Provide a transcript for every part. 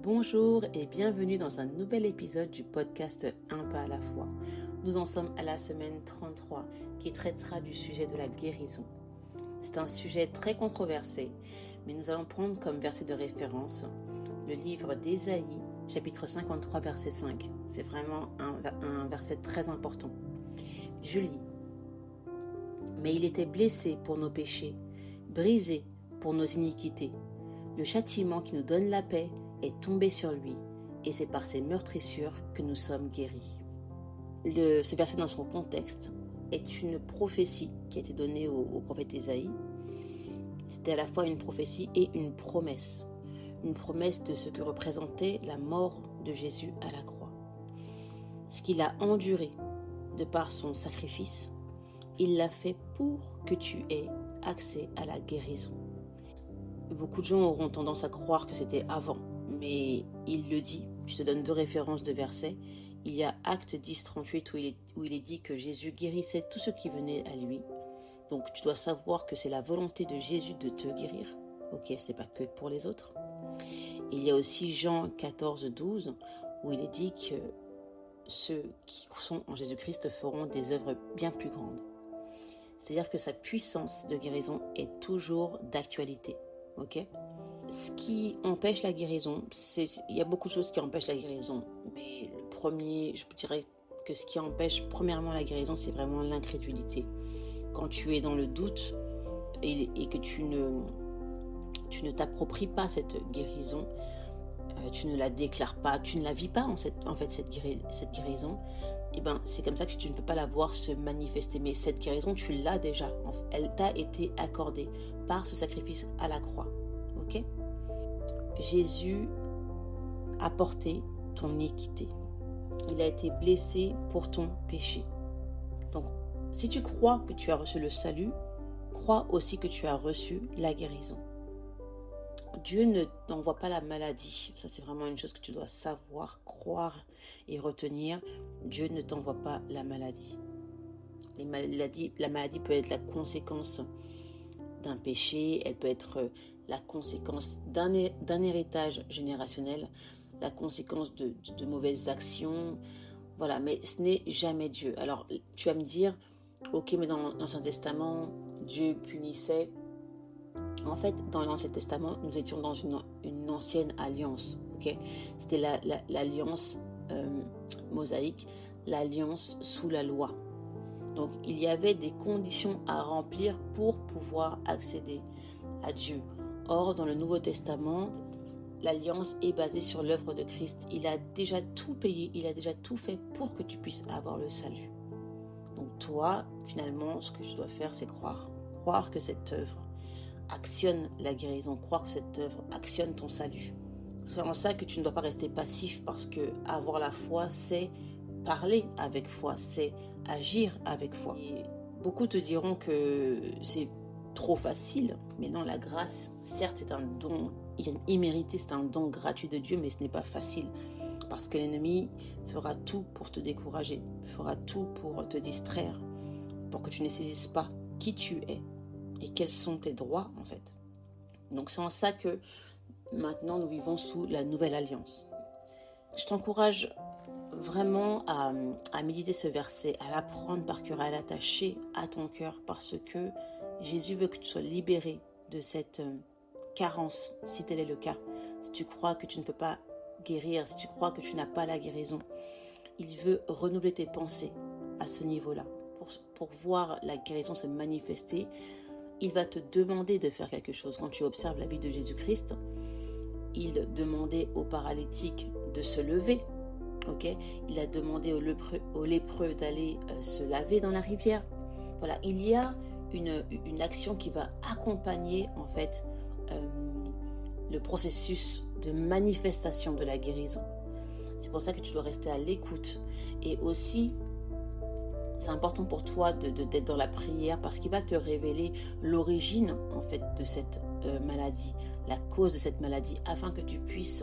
Bonjour et bienvenue dans un nouvel épisode du podcast Un pas à la fois. Nous en sommes à la semaine 33 qui traitera du sujet de la guérison. C'est un sujet très controversé, mais nous allons prendre comme verset de référence le livre d'Ésaïe, chapitre 53, verset 5. C'est vraiment un verset très important. Je lis. Mais il était blessé pour nos péchés, brisé pour nos iniquités. Le châtiment qui nous donne la paix est tombé sur lui, et c'est par ses meurtrissures que nous sommes guéris. Ce verset dans son contexte est une prophétie qui a été donnée au prophète Ésaïe. C'était à la fois une prophétie et une promesse de ce que représentait la mort de Jésus à la croix. Ce qu'il a enduré de par son sacrifice, il l'a fait pour que tu aies accès à la guérison. Beaucoup de gens auront tendance à croire que c'était avant, mais il le dit. Je te donne deux références de versets. Il y a Actes 10, 38 où il est dit que Jésus guérissait tout ce qui venait à lui. Donc tu dois savoir que c'est la volonté de Jésus de te guérir. Ok, c'est pas que pour les autres. Il y a aussi Jean 14, 12 où il est dit que ceux qui sont en Jésus-Christ feront des œuvres bien plus grandes. C'est-à-dire que sa puissance de guérison est toujours d'actualité. Ok ? Ce qui empêche la guérison, il y a beaucoup de choses qui empêchent la guérison, mais le premier, je dirais que ce qui empêche premièrement la guérison, c'est vraiment l'incrédulité. Quand tu es dans le doute et que tu ne t'appropries pas cette guérison, tu ne la déclares pas, tu ne la vis pas en fait cette guérison, et ben c'est comme ça que tu ne peux pas la voir se manifester. Mais cette guérison, tu l'as déjà, elle t'a été accordée par ce sacrifice à la croix. Ok ? Jésus a porté ton iniquité. Il a été blessé pour ton péché. Donc, si tu crois que tu as reçu le salut, crois aussi que tu as reçu la guérison. Dieu ne t'envoie pas la maladie. Ça, c'est vraiment une chose que tu dois savoir, croire et retenir. Dieu ne t'envoie pas la maladie. La maladie peut être la conséquence d'un péché, elle peut être la conséquence d'un héritage générationnel, la conséquence de mauvaises actions, voilà, mais ce n'est jamais Dieu. Alors, tu vas me dire, ok, mais dans l'Ancien Testament, Dieu punissait. En fait, dans l'Ancien Testament, nous étions dans une ancienne alliance, ok ? C'était l'alliance mosaïque, l'alliance sous la loi. Donc, il y avait des conditions à remplir pour pouvoir accéder à Dieu. Or, dans le Nouveau Testament, l'alliance est basée sur l'œuvre de Christ. Il a déjà tout payé, il a déjà tout fait pour que tu puisses avoir le salut. Donc toi, finalement, ce que tu dois faire, c'est croire. Croire que cette œuvre actionne la guérison, croire que cette œuvre actionne ton salut. C'est en ça que tu ne dois pas rester passif, parce que avoir la foi, c'est parler avec foi, c'est agir avec foi. Et beaucoup te diront que c'est trop facile, mais non, la grâce, certes, c'est un don immérité, c'est un don gratuit de Dieu, mais ce n'est pas facile, parce que l'ennemi fera tout pour te décourager, fera tout pour te distraire, pour que tu ne saisisses pas qui tu es et quels sont tes droits, en fait. Donc c'est en ça que maintenant nous vivons sous la nouvelle alliance. Je t'encourage vraiment à méditer ce verset, à l'apprendre par cœur, à l'attacher à ton cœur, parce que Jésus veut que tu sois libéré de cette carence, si tel est le cas. Si tu crois que tu ne peux pas guérir, si tu crois que tu n'as pas la guérison, il veut renouveler tes pensées à ce niveau-là. Pour voir la guérison se manifester, il va te demander de faire quelque chose. Quand tu observes la vie de Jésus-Christ, il demandait aux paralytiques de se lever. Okay, il a demandé aux lépreux d'aller se laver dans la rivière. Voilà, il y a une action qui va accompagner en fait le processus de manifestation de la guérison. C'est pour ça que tu dois rester à l'écoute. Et aussi, c'est important pour toi d'être dans la prière, parce qu'il va te révéler l'origine en fait de cette maladie, la cause de cette maladie, afin que tu puisses,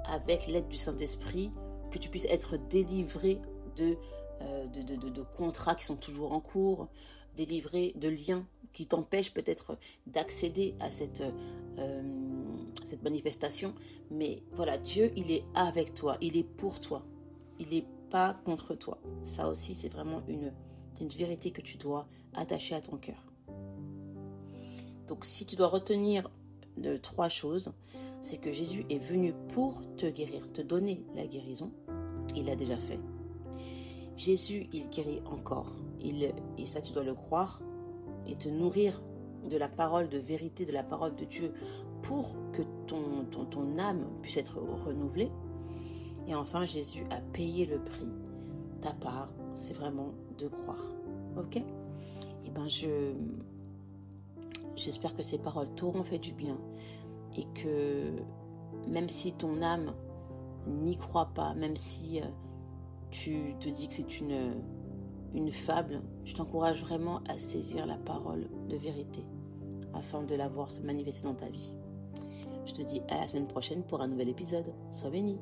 avec l'aide du Saint-Esprit, que tu puisses être délivré de contrats qui sont toujours en cours, délivré de liens qui t'empêchent peut-être d'accéder à cette cette manifestation. Mais voilà, Dieu, il est avec toi, il est pour toi, il n'est pas contre toi. Ça aussi, c'est vraiment une vérité que tu dois attacher à ton cœur. Donc, si tu dois retenir de 3 choses, c'est que Jésus est venu pour te guérir, te donner la guérison. Il l'a déjà fait. Jésus, il guérit encore. Et ça, tu dois le croire et te nourrir de la parole de vérité, de la parole de Dieu pour que ton âme puisse être renouvelée. Et enfin, Jésus a payé le prix. Ta part, c'est vraiment de croire. Ok ? Et bien, j'espère que ces paroles t'auront fait du bien et que même si ton âme n'y croit pas, même si tu te dis que c'est une fable, je t'encourage vraiment à saisir la parole de vérité afin de la voir se manifester dans ta vie. Je te dis à la semaine prochaine pour un nouvel épisode. Sois béni.